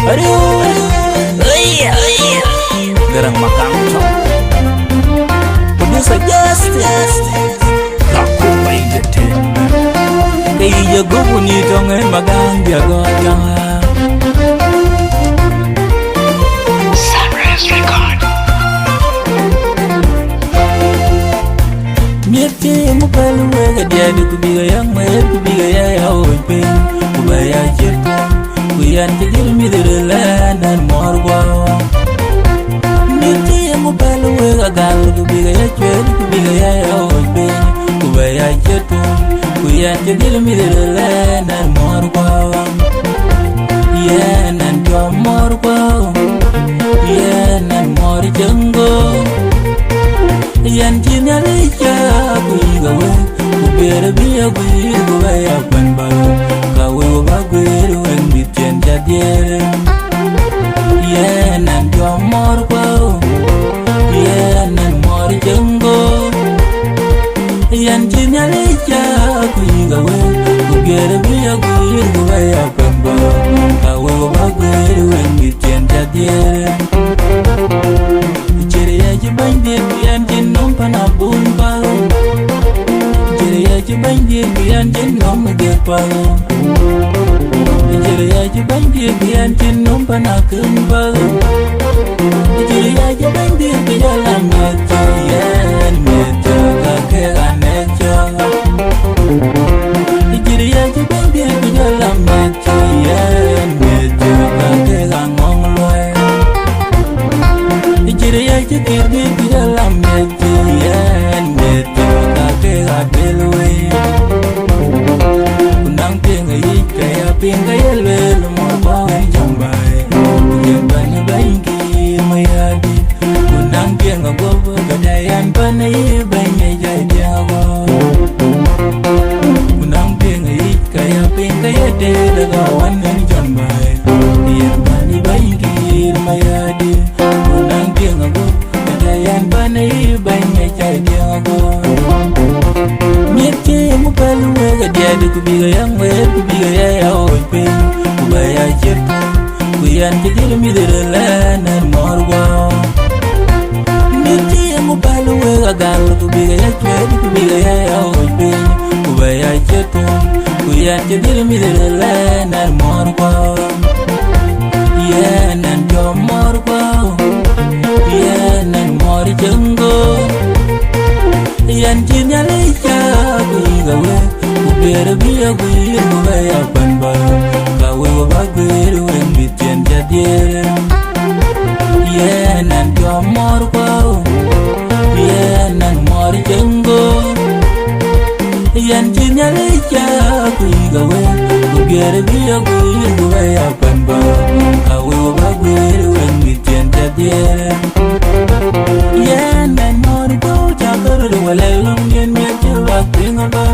Aduh, garang makang chong. Producer Justice, kaku pai jeten. Kaya jago puni tongen magang jago jangan. Sunrise Record. Miete mo paluwe dia di kubiga yang mer kubiga ya ope kubaya chepo kuyan tigil midrela nan morwa. Miete mo paluwe gal kubiga ya chwer kubiga ya ope kubaya chepo kuyan tigil midrela nan morwa. Yeah nan jo morwa, yeah nan mor jango. Yan jinya leja kuiga we kubera biya kuiga ya panba kawe wa gwere wen bityen jadiere yenan jomor kwa yenan mor jango. Yan jinya leja kuiga we kubera biya kuiga ya panba kawe wa gwere wen bityen jadiere Bandir bian jin nom panabun palo, jere aja bandir bian jin nom ge palo, jere aja bandir bian jin nom panakun palo, jere aja bandir bialan meja yan meja kakek aneja, jere aja bandir bialan meja yan meja kakek angong loe. Jere aja kirdi dalam mejian meja kakek abelwe. Kunang pingai kaya pingai lel mau bawa jambai. Jambai baiki mayadi. Kunang pingai gobo gadayan panai banyak jajawa. Kunang pingai kaya pingai ada kawan jambai. Jambai baiki mayadi. Kunang pingai gobo yan banai banyak jago. Miete mo paluwe dia di kubiga yang mer kubiga ya ope kubaya chepo kuyan tigil midrela nan morwa. Miete mo paluwe gal kubiga ya chwer kubiga ya ope kubaya chepo kuyan tigil midrela nan morwa. Yeah nan jo morwa. Yenan mor jango. Yan jinya leja kuiga we kubera biya kuiga ya panba kawe wa gwere wen bityen jadiere. Yenan jo mor kwa, yenan mor jango. Yan jinya leja kuiga we kubera biya kuiga ya panba kawe wa gwere wen bityen jadiere. Yenan mor kwa chakar walelum yen meja waktinga ba.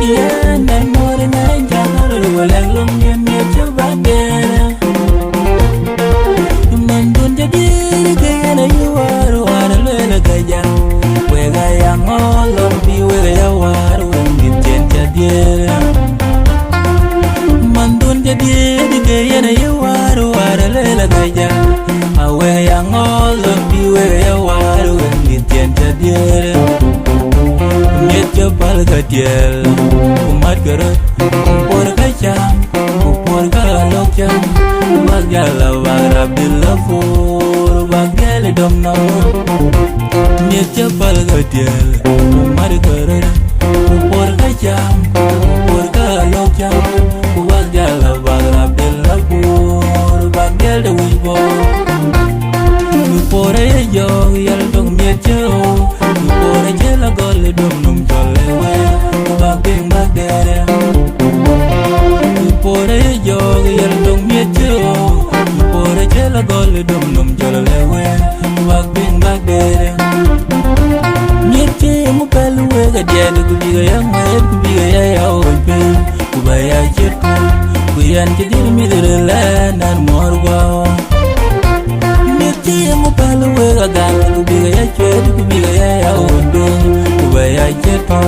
Yenan mor na chakar walelum yen meja waktinga. Mandun jadi kaya na yuar war lele kaya. Wega yang olom bi wega ya war wen bityen jadiere. Mandun jadi kaya na yuar war lele kaya. Awe yang olom bi wega ya war wen bityen jadiere. Meja pal katiel umat gerut kumpur kacang kumpur kalok jam bagala warabil lafur bagel domno. Meja pal katiel umat gerut kumpur kacang kumpur kalok jam bagala warabil lafur bagel de wibo. Pore yo yal dong meja pore jela gol dom num jole we bageng bagere. Pore yo yal dong meja pore jela gol dom num jole we bageng bagere. Meja mo paluwe ga dia de kubiga yang mer kubiga ya ope kubaya chepo kuyan tidir midrela nan morwa. Meja mo paluwe ga gal kubiga ya chwer kubiga ya ope kubaya chepo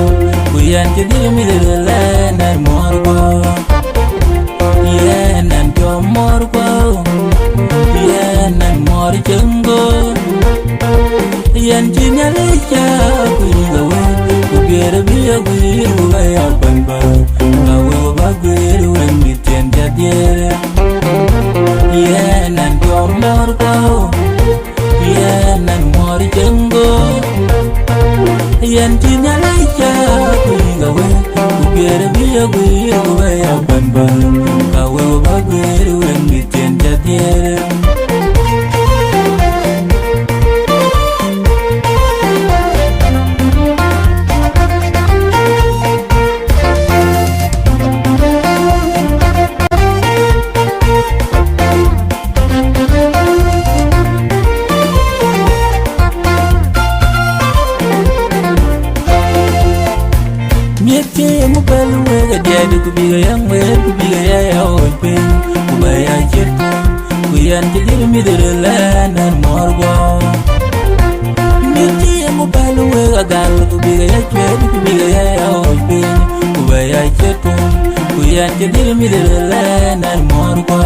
kuyan tidir midrela nan morwa. Yeah nan jo mor tien jadiere yen and your morgo yen and mori jengo yen tinya lecha kuinga we kubiere biya kuya kuya banba kawe bagweru en tien jadiere Miete mo balwe ga jadi kubiga yang mer kubiga ya ope kubaya chetu kuyan tidir midela nan morgo Miete mo balwe ga gal kubiga ya chetu kubiga ya ope kubaya chetu kuyan tidir midela nan morgo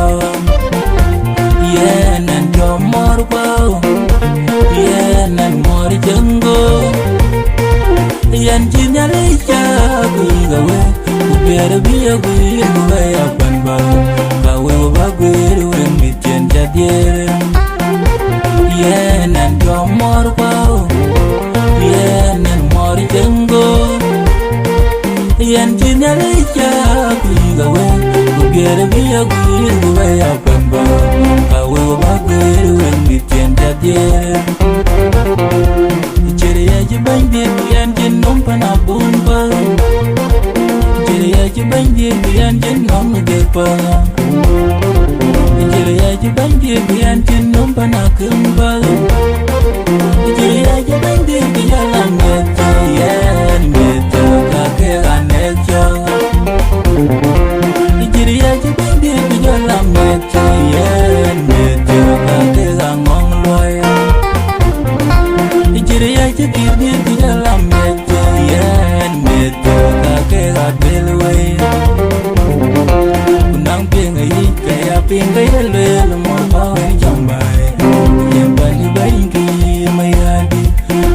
Yen nan jo morgo yen nan mor jengo Yan jinya lecha kuiga we Kubiara biya kuiga kuya panba Kawe wabagwere we mitien jadiere Yen and your mor kwao Yen and mor jengo Yan jinya lecha kuiga we Kubiara biya kuiga kuya panba Kawe wabagwere we mitien jadiere Jere jibanje biyan jin nom pana bumba Jere jibanje biyan jin nom gepa Jere jibanje biyan jin nom pana kumba Jere jibanje biyan lameta yen meta kake anecha Jere jibanje biyan lameta yen meta kake angong loya Jere ya jibirni bila lamete yen mete kake gadelwe Kunang pinga ika ya pinga ya lele morbawe jambai Yembani baingi mayadi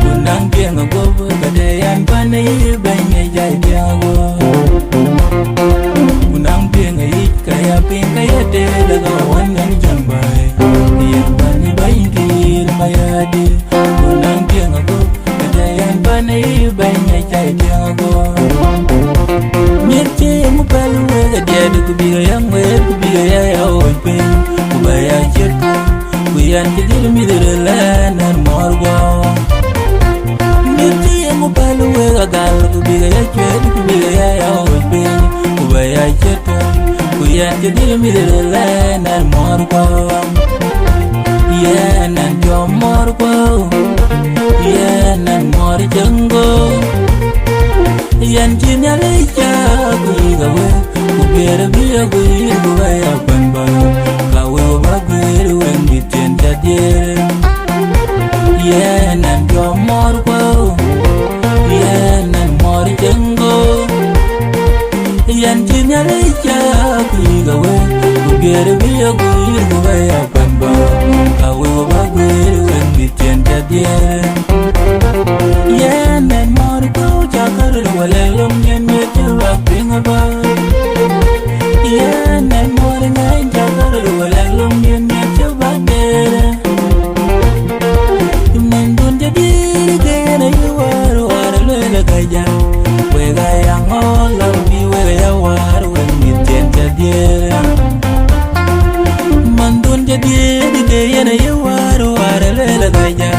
Kunang pinga gobo kade yan pane banya jai diago Kunang pinga ika ya pinga ya dele gawan yan jambai Yembani baingi mayadi Kunang pinga gobo kade yan pane banya jai diago Miete mo balwe ga diadu kubiga yang wer kubiga ya ope kubaya chetu kuyan tidir midela nan morgo Miete mo balwe ga gal kubiga ya chetu kubiga ya ope kubaya chetu kuyan tidir midela nan morgo Yen nan jo morgo yen nan mor jengo Yan jinya lecha kuiga we Kubiara biya kuiga kuya panba Kawe wabagwere we mitien jadiere Yen nan jo mor kwao Yen nan mor jengo Yan jinya lecha kuiga we Kubiara biya kuiga kuya panba Kawe wabagwere we mitien jadiere Yen nan mor kwao Jakar walelum yen mete wakpinga ba Yen nan mor ngay jakar walelum yen mete wakdere Nandun jadiri kena yuwar war lele kaya Wega yang olam bi wega ya war wen mitien jadiere Mandun jadiri kena yuwar war lele kaya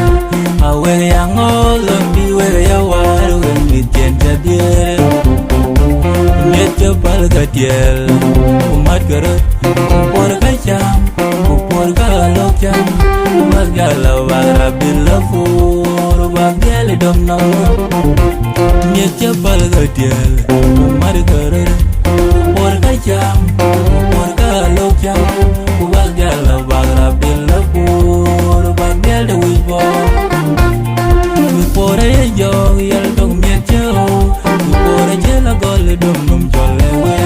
Wega yang olam bi wega ya war wen mitien jadiere Mete pal katiel umat kerut Kupor kacam, kupor galok jam Umat galau barabil lafur Bagial dom nama Mete pal katiel umat kerut Kupor kacam, kupor galok jam Umat galau barabil lafur Bagial de wibor Kupor ya jog yal dong mete Kupor jela gol dom num jole we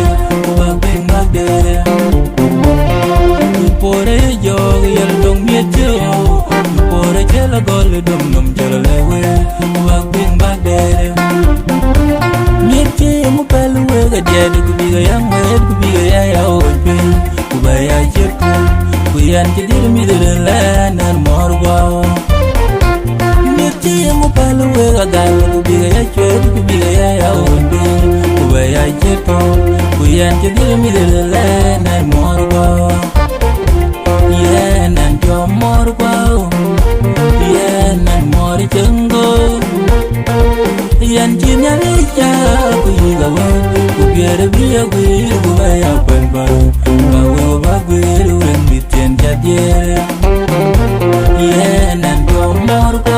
Bagbeng magdere Kupor ya jog yal dong mete Kupor jela gol dom num jole we Bagbeng magdere Mete mo palu we ga jadi kubiga yang we kubiga ya ope kubaya chepu kuyan chidir midire nan morgo niti mu palu wega gal kubiga ya chwer kubiga ya ondo kubaya chepu kuyan chidir midire nan morgo yeah nan jo morgo yeah nan mor chengo yan chinya ya kuyiga wa kubiere biya kuyiga kubaya penba bawe bagwe wen mitien jadie yeah nan jo morgo